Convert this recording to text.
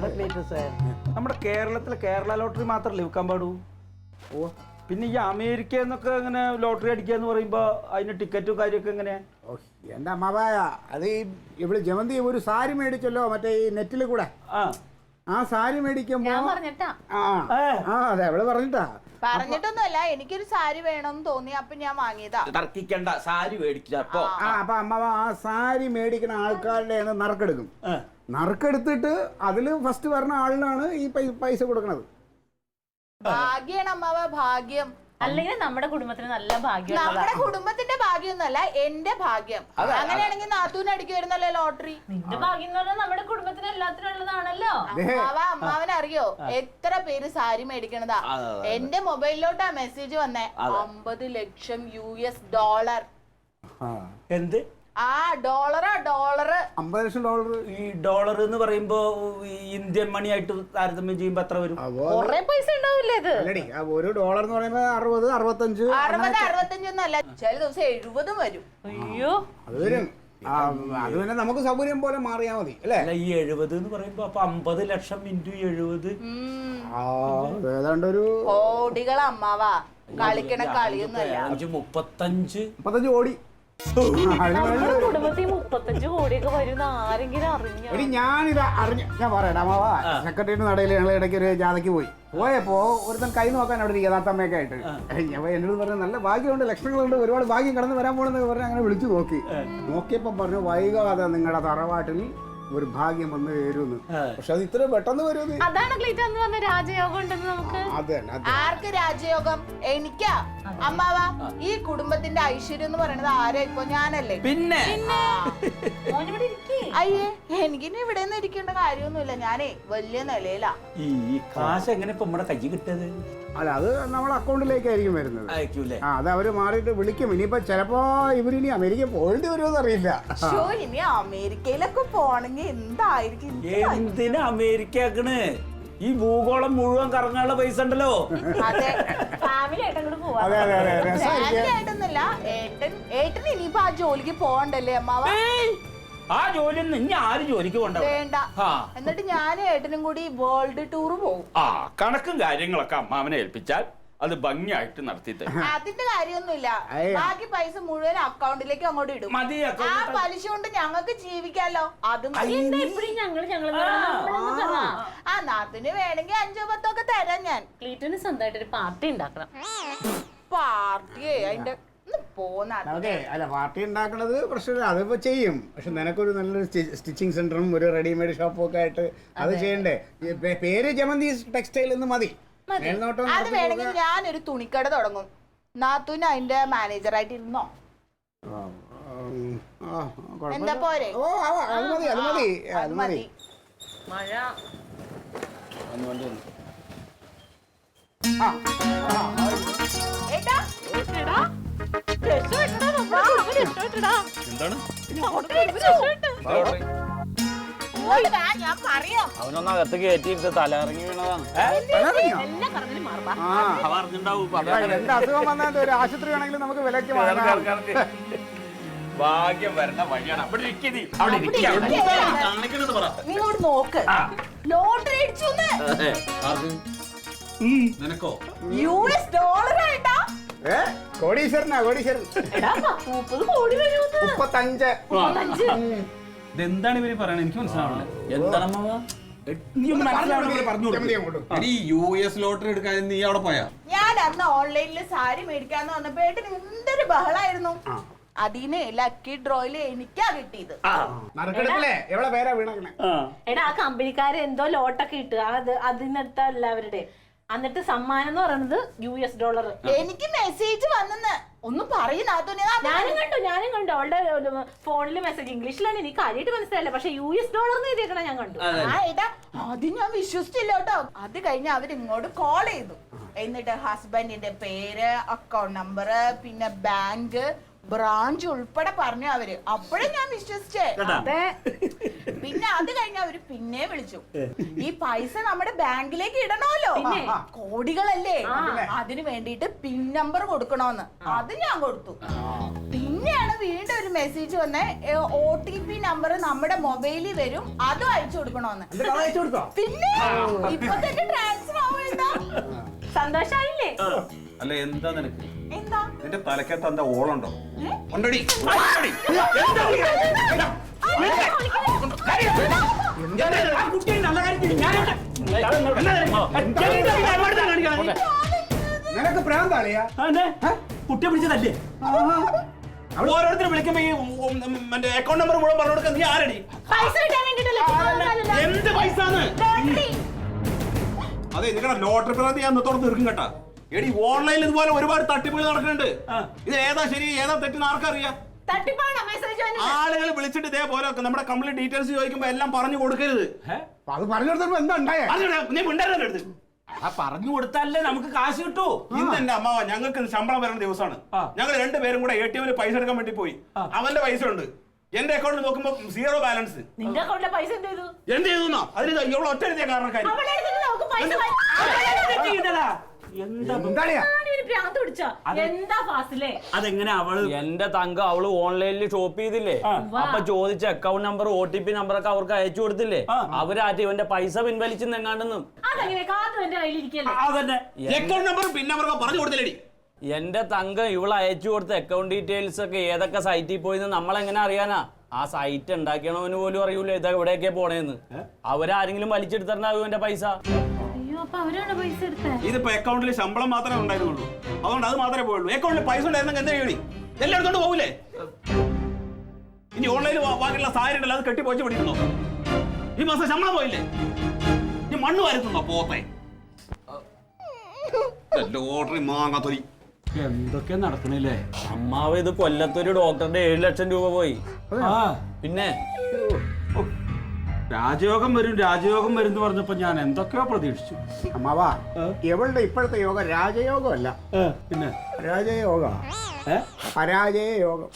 നമ്മുടെ കേരളത്തിലെ കേരള ലോട്ടറി മാത്രമല്ലേ വിൽക്കാൻ പാടൂ. ഓ പിന്നെ ഈ അമേരിക്ക എന്നൊക്കെ ഇങ്ങനെ ലോട്ടറി അടിക്കാന്ന് പറയുമ്പോ അതിന് ടിക്കറ്റും കാര്യമൊക്കെ എങ്ങനെയാ? എന്റെ അമ്മാവായ അത് ഇവിടെ ജമന്തി ഒരു സാരി മേടിച്ചല്ലോ മറ്റേ ഈ നെറ്റിൽ കൂടെ. ആ സാരി മേടിക്കുമ്പോ അതെ അവള് പറഞ്ഞിട്ടൊന്നുമല്ല, എനിക്കൊരു സാരി വേണമെന്ന് തോന്നി, അപ്പൊ ഞാൻ വാങ്ങിയതാ. തർക്കിക്കണ്ട, സാരി മേടിച്ചപ്പോ അപ്പൊ അമ്മാവ ആ സാരി മേടിക്കുന്ന ആൾക്കാരുടെ നറുക്കെടുക്കും. നറുക്കെടുത്തിട്ട് അതില് ഫസ്റ്റ് വരുന്ന ആളിനാണ് ഈ പൈസ കൊടുക്കണത്. ഭാഗ്യാണ് അമ്മാവ, ഭാഗ്യം. അല്ലെങ്കിൽ നമ്മുടെ കുടുംബത്തിന് നല്ല ഭാഗ്യം. നമ്മുടെ കുടുംബത്തിന്റെ ഭാഗ്യമൊന്നുമല്ല, എന്റെ ഭാഗ്യം. അങ്ങനെയാണെങ്കിൽ നാത്തൂന് അടിക്കുവായിരുന്നല്ലോ ലോട്ടറി. നിന്റെ ഭാഗ്യം എന്ന് പറഞ്ഞാൽ നമ്മുടെ കുടുംബത്തിന് എല്ലാത്തിനും ഉള്ളതാണല്ലോ. അമ്മാവനറിയോ എത്ര പേര് സാരി മേടിക്കണതാ? എന്റെ മൊബൈലിലോട്ടാ മെസ്സേജ് വന്നേ, 50 ലക്ഷം $. എന്ത്? ഡോളറ്. $50 ലക്ഷം. ഈ ഡോളർ എന്ന് പറയുമ്പോ ഇന്ത്യൻ മണി ആയിട്ട് താരതമ്യം ചെയ്യുമ്പോ എത്ര വരും? കൊറേ പൈസ ഉണ്ടാവില്ലേ ഇത്? $1 എന്ന് പറയുമ്പോ 60, 65. 65 ഒന്നല്ല, ചില ദിവസം 70 വരും. അയ്യോ അത് വരും. അത് പിന്നെ നമുക്ക് സൗകര്യം പോലെ മാറിയാ മതി അല്ലേ? ഈ 70 എന്ന് പറയുമ്പോ അപ്പൊ 50 ലക്ഷം × 70 ഏതാണ്ട് ഒരു കോടികൾ അമ്മാവാ. കളിക്കണ കളിയൊന്നുമല്ല. 35 കോടി. കുടുംബത്തിൽ 35 കോടിയൊക്കെ വരുന്ന ആരെങ്കിലും അറിഞ്ഞു? ഞാനിത് ഞാൻ പറയട്ടെ അമ്മാവാ, സെക്രട്ടറിയുടെ നടയിൽ ഞങ്ങൾ ഇടയ്ക്ക് ഒരു ജാഥയ്ക്ക് പോയപ്പോ ഒരുത്തൻ കൈ നോക്കാൻ അവിടെ ഇരിക്കുക താത്തമ്മയൊക്കെ ആയിട്ട്. എന്നോട് പറഞ്ഞു നല്ല ഭാഗ്യമുണ്ട്, ലക്ഷണങ്ങളുണ്ട്, ഒരുപാട് ഭാഗ്യം കടന്നു വരാൻ പോണെന്ന് പറഞ്ഞ് അങ്ങനെ വിളിച്ചു നോക്കിയപ്പോ പറഞ്ഞു വൈകാതെ നിങ്ങളുടെ തറവാട്ടിൽ ഒരു ഭാഗ്യം വന്ന് വരുമെന്ന്. പക്ഷെ അത് ഇത്ര പെട്ടെന്ന് വരുമെന്ന്. അതാണ് ക്ലീറ്റ എന്ന് പറഞ്ഞ രാജയോഗം ഉണ്ടെന്ന് നമുക്ക്. ആർക്ക് രാജയോഗം? എനിക്കാ അമ്മാവ. ഈ കുടുംബത്തിന്റെ ഐശ്വര്യം എന്ന് പറയുന്നത് ആരാ ഇപ്പൊ? ഞാനല്ലേ. പിന്നെ അയ്യേ, എനിക്കിനി ഇവിടെ നിന്ന് ഇരിക്കേണ്ട കാര്യമൊന്നുമില്ല. ഞാനേ വലിയ നിലയിലാ. ഈ കാശ് എങ്ങനെ ഇപ്പൊ നമ്മുടെ കൈ കിട്ടിയത്? അല്ല, അത് നമ്മുടെ അക്കൗണ്ടിലേക്കായിരിക്കും വരുന്നത്. അത് അവര് മാറിയിട്ട് വിളിക്കും. ഇനിയിപ്പോ ചിലപ്പോ ഇവരിനി അമേരിക്ക പോയിട്ട് വരുമെന്ന് അറിയില്ല. ഇനി അമേരിക്കയിലൊക്കെ പോണെങ്കിൽ എന്തായിരിക്കും? എന്തിനാ അമേരിക്കണ്? ഈ ഭൂഗോളം മുഴുവൻ കറങ്ങാനുള്ള പൈസ ഉണ്ടല്ലോ. ഫാമിലി ആയിട്ടൊക്കെ പോവാ. ആയിട്ടൊന്നുമില്ല, ഏട്ടൻ ഇനിയിപ്പോ ആ ജോലിക്ക് പോകണ്ടല്ലേ അമ്മാവ? ആ ജോലി ഇനി ആരും ജോലിക്ക് പോകണ്ട. വേണ്ട. എന്നിട്ട് ഞാനും ഏട്ടനും കൂടി വേൾഡ് ടൂർ പോകും. കണക്കും കാര്യങ്ങളൊക്കെ അമ്മാവനെ ഏൽപ്പിച്ചാൽ അത് ഭംഗിയായിട്ട് നടത്തി തരും. അതിന്റെ കാര്യമൊന്നുമില്ല, ബാക്കി പൈസ മുഴുവൻ അക്കൗണ്ടിലേക്ക് അങ്ങോട്ട് ഇടും. ആ പലിശ കൊണ്ട് ഞങ്ങൾക്ക് ജീവിക്കാലോ. അതും നാത്തിന് വേണമെങ്കിൽ 5-10 ഒക്കെ തരാം ഞാൻ. ക്ലീറ്റന് സ്വന്തമായിട്ടൊരു പാർട്ടി ഉണ്ടാക്കണം. പാർട്ടിയെ അതിന്റെ അല്ല, പാർട്ടി ഉണ്ടാക്കണത് പ്രശ്നമില്ല, അതിപ്പോ ചെയ്യും. പക്ഷെ നിനക്കൊരു നല്ലൊരു സ്റ്റിച്ചിങ് സെന്ററും ഒരു റെഡിമെയ്ഡ് ഷോപ്പും ഒക്കെ ആയിട്ട് അത് ചെയ്യണ്ടേ? പേര് ജമന്തി ടെക്സ്റ്റൈൽ എന്ന് മതി. അത് വേണമെങ്കിൽ ഞാനൊരു തുണിക്കട തുടങ്ങും. നാത്തൂന് അതിന്റെ മാനേജറായിട്ട് ഇരുന്നോ? എന്താ പോരെ? അത് മതി. മഴ ഞാൻ പറയാം. അവനൊന്ന് അകത്ത് കയറ്റിയിട്ട് തലയിറങ്ങി വീണതാണ്. എന്താ അസുഖം വന്നാൽ ഒരു ആശുപത്രി വേണമെങ്കിലും നമുക്ക് വിലക്ക് ഭാഗ്യം വരണ വഴിയാണ്. നിങ്ങോട്ട് നോക്ക്, ലോട്ടറി അടിച്ചു. നിനക്കോ? $US ആയിട്ടാ? കോടീശ്വരനാ, കോടീശ്വരൻ. 30 കോടി വരുമെന്ന്. 35. ഇതെന്താണ് ഇവര് പറയണത്? എനിക്ക് മനസ്സിലാവണേ. എന്താണ് US ലോട്ടറി എടുക്കാൻ നീ അവിടെ പോയാ? ഞാൻ അന്ന് ഓൺലൈനിൽ സാരി മേടിക്കാന്ന് വന്നപ്പോ എന്തൊരു ബഹളായിരുന്നു. അതിന് ലക്കി ഡ്രോയില് എനിക്കാ കിട്ടിയത്. എടാ, ആ കമ്പനിക്കാര് എന്തോ ലോട്ടൊക്കെ ഇട്ട് അതിനടുത്ത എല്ലാവരുടെ. എന്നിട്ട് സമ്മാനം എന്ന് പറയുന്നത് $. എനിക്ക് മെസ്സേജ് വന്നെന്ന് ഒന്നും പറയുന്ന. ഞാനും കണ്ടു അവളുടെ ഫോണില് മെസ്സേജ്. ഇംഗ്ലീഷിലാണ്, എനിക്ക് കാര്യമായിട്ട് മനസ്സിലായില്ല. പക്ഷെ $. എഴുതിയേക്കണ ഞാൻ കണ്ടു. അത് ഞാൻ വിശ്വസിച്ചില്ല കേട്ടോ. അത് കഴിഞ്ഞ് അവരിങ്ങോട്ട് കോൾ ചെയ്തു. എന്നിട്ട് ഹസ്ബൻഡിന്റെ പേര്, അക്കൗണ്ട് നമ്പർ, പിന്നെ ബാങ്ക്, ബ്രാഞ്ച് ഉൾപ്പെടെ പറഞ്ഞു അവര്. അപ്പോഴേ ഞാൻ വിശ്വസിച്ചേ. പിന്നെ അത് കഴിഞ്ഞ അവര് പിന്നെ വിളിച്ചു. ഈ പൈസ നമ്മുടെ ബാങ്കിലേക്ക് ഇടണമല്ലോ, കോടികളല്ലേ, അതിന് വേണ്ടിയിട്ട് പിൻ നമ്പർ കൊടുക്കണോന്ന്. അത് ഞാൻ കൊടുത്തു. പിന്നെയാണ് വീണ്ടും ഒരു ഒരു മെസ്സേജ് വന്നേ OTP നമ്പർ നമ്മുടെ മൊബൈലിൽ വരും, അതും അയച്ചു കൊടുക്കണോന്ന്. പിന്നെ ഇപ്പൊ തന്നെ ട്രാൻസ്ഫർ ആവുന്നുണ്ടോ? സന്തോഷായില്ലേ? അല്ല എന്താ നിനക്ക്? എന്താ നിന്റെ തലക്കകത്ത് എന്താ ഓളുണ്ടോ? ഉണ്ടടി. നിനക്ക് പ്രാന്താളിയാ? കുട്ടിയെ പിടിച്ചതല്ലേ? ഓരോരുത്തരും വിളിക്കുമ്പോ ഈ മറ്റേ അക്കൗണ്ട് നമ്പർ മുഴുവൻ പറഞ്ഞു കൊടുക്കാൻ നീ ആരടി? പൈസ കിട്ടാൻ വേണ്ടിട്ടല്ലേ? എന്ത് പൈസന്ന്? അതെ നിങ്ങളുടെ ലോട്ടറി പ്രതി ഞാൻ ഇന്നത്തോടെ തീർക്കും കേട്ടാ. എടി ഓൺലൈനിൽ ഇതുപോലെ ഒരുപാട് തട്ടിപ്പുകൾ നടക്കുന്നുണ്ട്. ഇത് ഏതാ ശരി ഏതാ തെറ്റെന്ന് ആർക്കറിയാം? ആളുകൾ വിളിച്ചിട്ട് ഇതേപോലെ നമ്മുടെ കംപ്ലീറ്റ് ഡീറ്റെയിൽസ് ചോദിക്കുമ്പോ എല്ലാം പറഞ്ഞു കൊടുക്കരുത്. അത് പറഞ്ഞു കൊടുത്തപ്പോ എന്താ ഉണ്ടായേ? നീ മിണ്ടായിരുന്നു എടുത്ത് പറഞ്ഞു കൊടുത്താലേ നമുക്ക് കാശ് കിട്ടൂ. ഇന്ന് എന്റെ അമ്മാവ ഞങ്ങൾക്ക് ശമ്പളം വരുന്ന ദിവസമാണ്. ഞങ്ങൾ രണ്ടുപേരും കൂടെ ATM പൈസ എടുക്കാൻ വേണ്ടി പോയി. അവന്റെ പൈസ ഉണ്ട്, എന്റെ അക്കൗണ്ടിൽ നോക്കുമ്പോ 0 ബാലൻസ്. നിന്റെ അക്കൗണ്ടിലെ പൈസ എന്ത് ചെയ്തു? അതിന് ഇവളെ ഒറ്റ എഴുതിയ കാരണക്കാരി. അതെങ്ങനെ അവള്? എന്റെ തങ്കം അവള് ഓൺലൈനിൽ ഷോപ്പ് ചെയ്തില്ലേ, അപ്പൊ ചോദിച്ച അക്കൗണ്ട് നമ്പർ OTP നമ്പറൊക്കെ അവർക്ക് അയച്ചു കൊടുത്തില്ലേ, അവരാറ്റ് ഇവന്റെ പൈസ പിൻവലിച്ചു എങ്ങാണ്ടെന്നും. അക്കൗണ്ട് നമ്പർ പിൻ നമ്പറൊക്കെ പറഞ്ഞു കൊടുത്തില്ലേടി? എന്റെ തങ്കം ഇവള് അയച്ചു കൊടുത്ത അക്കൗണ്ട് ഡീറ്റെയിൽസ് ഒക്കെ ഏതൊക്കെ സൈറ്റിൽ പോയിന്ന് നമ്മളെങ്ങനെ അറിയാനാ? ആ സൈറ്റ് ഉണ്ടാക്കണവന് പോലും അറിയൂല ഇതാ എവിടെയൊക്കെ പോണേന്ന്. അവരാരെങ്കിലും വലിച്ചെടുത്തിട്ടുണ്ടാവും ഇവന്റെ പൈസ. ഇതിപ്പോ അക്കൗണ്ടിൽ ശമ്പളം മാത്രമേ ഉണ്ടായിരുന്നുള്ളൂ, അതുകൊണ്ട് അത് മാത്രമേ പോയുള്ളൂ. അക്കൗണ്ടിൽ പൈസ ഉണ്ടായിരുന്നെങ്കിൽ എന്താ ചെയ്യണി? എല്ലാം എടുത്തോണ്ട് പോകൂലേ? ഇനി ഓൺലൈനിൽ വാങ്ങിയുള്ള സാരി ഉണ്ടല്ലോ, അത് കെട്ടി പോയി പിടിക്കണോ? ഈ മാസം ശമ്പളം പോയില്ലേ? ഈ മണ്ണ് വാരുത്തുണ്ടോ പോത്തെ? ലോട്ടറി മാങ്ങാത്തൊരി എന്തൊക്കെ നടക്കണില്ലേ? അമ്മാവ് ഇത് കൊല്ലത്തൊരു ഡോക്ടറുടെ 7 ലക്ഷം രൂപ പോയി. പിന്നെ രാജയോഗം വരും രാജയോഗം വരും എന്ന് പറഞ്ഞപ്പോ ഞാൻ എന്തൊക്കെയോ പ്രതീക്ഷിച്ചു. അമ്മാവാ, ഇവളുടെ ഇപ്പോഴത്തെ യോഗം രാജയോഗമല്ല, പിന്നെ പരാജയ യോഗ. പരാജയ യോഗം.